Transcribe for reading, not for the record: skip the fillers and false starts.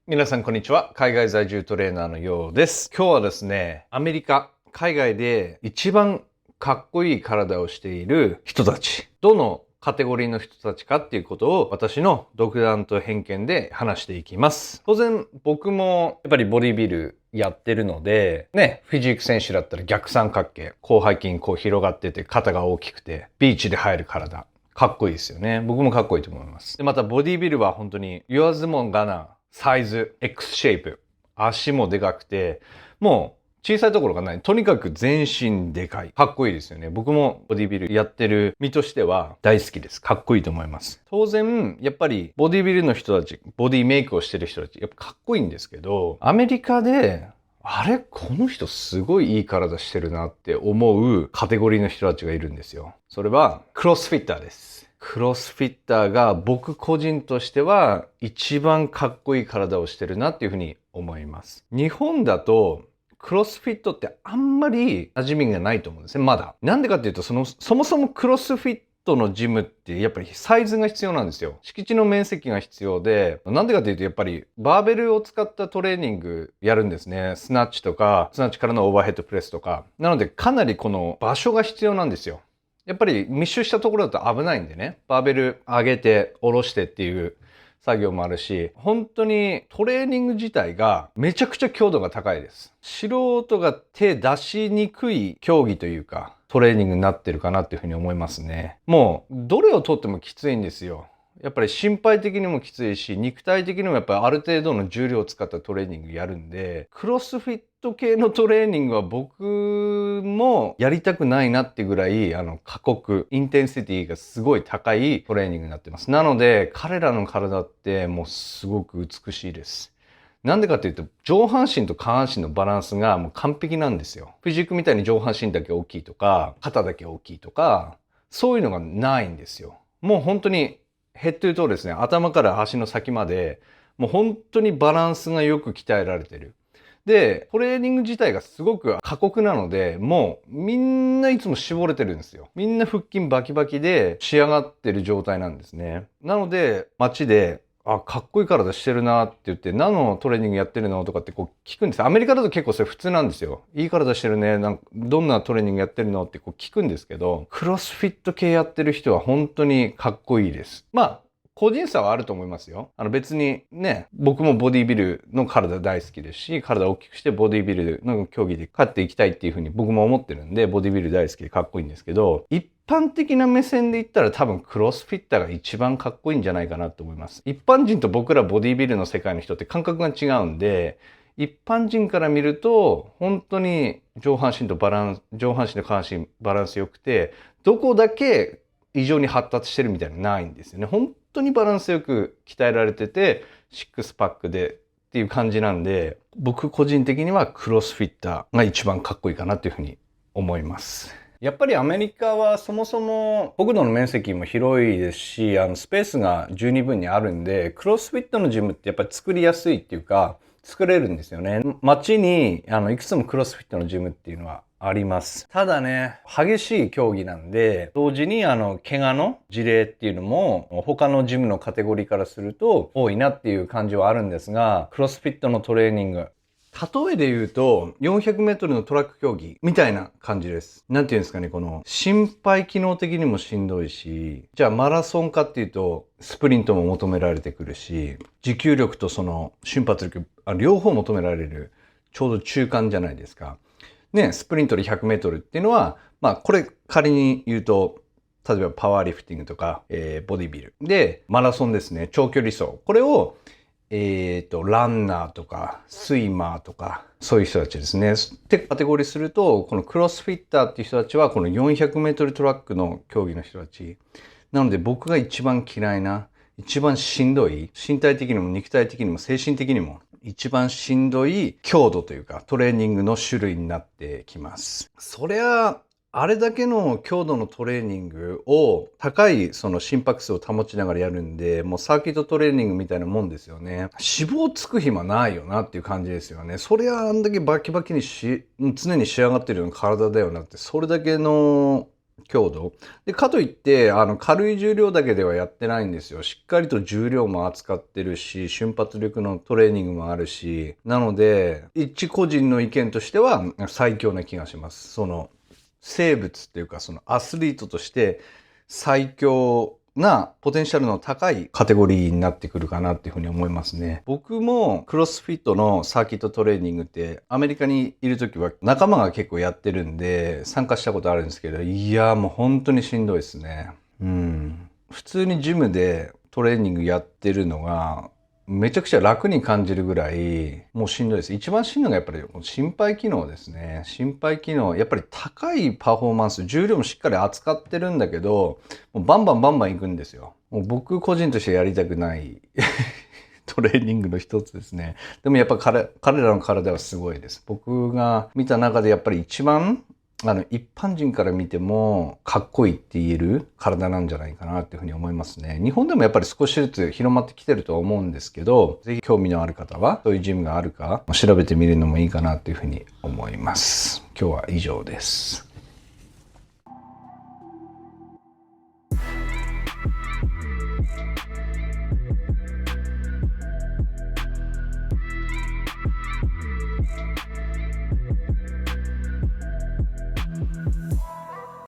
皆さんこんにちは。海外在住トレーナーのようです。今日はですね、アメリカ、海外で一番かっこいい体をしている人たち、どのカテゴリーの人たちかっていうことを私の独断と偏見で話していきます。当然僕もやっぱりボディビルやってるので、ね、フィジーク選手だったら逆三角形、広背筋こう広がってて肩が大きくてビーチで入る体。かっこいいですよね。僕もかっこいいと思います。で、またボディビルは本当に言わずもがなサイズ、X シェイプ。足もでかくて、もう小さいところがない。とにかく全身でかい。かっこいいですよね。僕もボディビルやってる身としては大好きです。かっこいいと思います。当然、やっぱりボディビルの人たち、ボディメイクをしてる人たち、やっぱかっこいいんですけど、アメリカであれこの人すごいいい体してるなって思うカテゴリーの人たちがいるんですよ。それはクロスフィッターです。クロスフィッターが僕個人としては一番かっこいい体をしてるなっていうふうに思います。日本だとクロスフィットってあんまり馴染みがないと思うんですね、まだ。なんでかっていうとそもそもクロスフィットのジムってやっぱりサイズが必要なんですよ。敷地の面積が必要で、なんでかっていうとやっぱりバーベルを使ったトレーニングやるんですね。スナッチとか、スナッチからのオーバーヘッドプレスとか。なのでかなりこの場所が必要なんですよ。やっぱり密集したところだと危ないんでね。バーベル上げて下ろしてっていう作業もあるし、本当にトレーニング自体がめちゃくちゃ強度が高いです。素人が手出しにくい競技というか、トレーニングになってるかなっていうふうに思いますね。もう、どれをとってもきついんですよ。やっぱり心肺的にもきついし、肉体的にもやっぱりある程度の重量を使ったトレーニングやるんで、クロスフィット系のトレーニングは僕もやりたくないなってぐらい、過酷、インテンシティがすごい高いトレーニングになってます。なので、彼らの体ってもうすごく美しいです。なんでかっていうと、上半身と下半身のバランスがもう完璧なんですよ。フィジークみたいに上半身だけ大きいとか、肩だけ大きいとか、そういうのがないんですよ。もう本当にヘッドとですね、頭から足の先まで、もう本当にバランスがよく鍛えられてる。で、トレーニング自体がすごく過酷なので、もうみんないつも絞れてるんですよ。みんな腹筋バキバキで仕上がってる状態なんですね。なので、街で、かっこいい体してるなって言って、何のトレーニングやってるのとかってこう聞くんです。アメリカだと結構それ普通なんですよ。いい体してるね。どんなトレーニングやってるのってこう聞くんですけど、クロスフィット系やってる人は本当にかっこいいです。まあ、個人差はあると思いますよ。別にね、僕もボディビルの体大好きですし、体を大きくしてボディビルの競技で勝っていきたいっていうふうに僕も思ってるんで、ボディビル大好きでかっこいいんですけど、一般的な目線で言ったら多分クロスフィッターが一番かっこいいんじゃないかなと思います。一般人と僕らボディビルの世界の人って感覚が違うんで、一般人から見ると本当に上半身と下半身バランス良くて、どこだけ異常に発達してるみたいなのないんですよね。本当にバランスよく鍛えられてて、シックスパックでっていう感じなんで、僕個人的にはクロスフィッターが一番かっこいいかなというふうに思います。やっぱりアメリカはそもそも国土の面積も広いですし、スペースが十二分にあるんで、クロスフィットのジムってやっぱり作りやすいっていうか、作れるんですよね。街にいくつもクロスフィットのジムっていうのはあります。ただね、激しい競技なんで、同時に怪我の事例っていうのも他のジムのカテゴリーからすると多いなっていう感じはあるんですが、クロスフィットのトレーニング、例えで言うと、400メートルのトラック競技みたいな感じです。なんていうんですかね、この心肺機能的にもしんどいし、じゃあマラソンかっていうと、スプリントも求められてくるし、持久力とその瞬発力、両方求められる、ちょうど中間じゃないですか。ね、スプリントで100メートルっていうのは、まあこれ仮に言うと、例えばパワーリフティングとか、ボディビル。で、マラソンですね、長距離走。これをランナーとか、スイマーとか、そういう人たちですね。ってカテゴリーすると、このクロスフィッターっていう人たちは、この400メートルトラックの競技の人たち。なので僕が一番嫌いな、一番しんどい、身体的にも肉体的にも精神的にも、一番しんどい強度というか、トレーニングの種類になってきます。そりゃ、あれだけの強度のトレーニングを高いその心拍数を保ちながらやるんで、もうサーキットトレーニングみたいなもんですよね。脂肪つく暇ないよなっていう感じですよね。そりゃあんだけバキバキに常に仕上がってるような体だよなって、それだけの強度。で、かといって、軽い重量だけではやってないんですよ。しっかりと重量も扱ってるし、瞬発力のトレーニングもあるし、なので、一個人の意見としては最強な気がします。生物っていうか、アスリートとして最強なポテンシャルの高いカテゴリーになってくるかなっていうふうに思いますね。僕もクロスフィットのサーキットトレーニングってアメリカにいるときは仲間が結構やってるんで参加したことあるんですけど、いやもう本当にしんどいですね。普通にジムでトレーニングやってるのがめちゃくちゃ楽に感じるぐらい、もうしんどいです。一番しんどいのがやっぱり心肺機能ですね。心肺機能、やっぱり高いパフォーマンス、重量もしっかり扱ってるんだけど、もうバンバンバンバンいくんですよ。もう僕個人としてやりたくないトレーニングの一つですね。でもやっぱ彼らの体はすごいです。僕が見た中でやっぱり一番一般人から見てもかっこいいって言える体なんじゃないかなっていうふうに思いますね。日本でもやっぱり少しずつ広まってきてるとは思うんですけど、ぜひ興味のある方はそういうジムがあるか調べてみるのもいいかなっていうふうに思います。今日は以上です。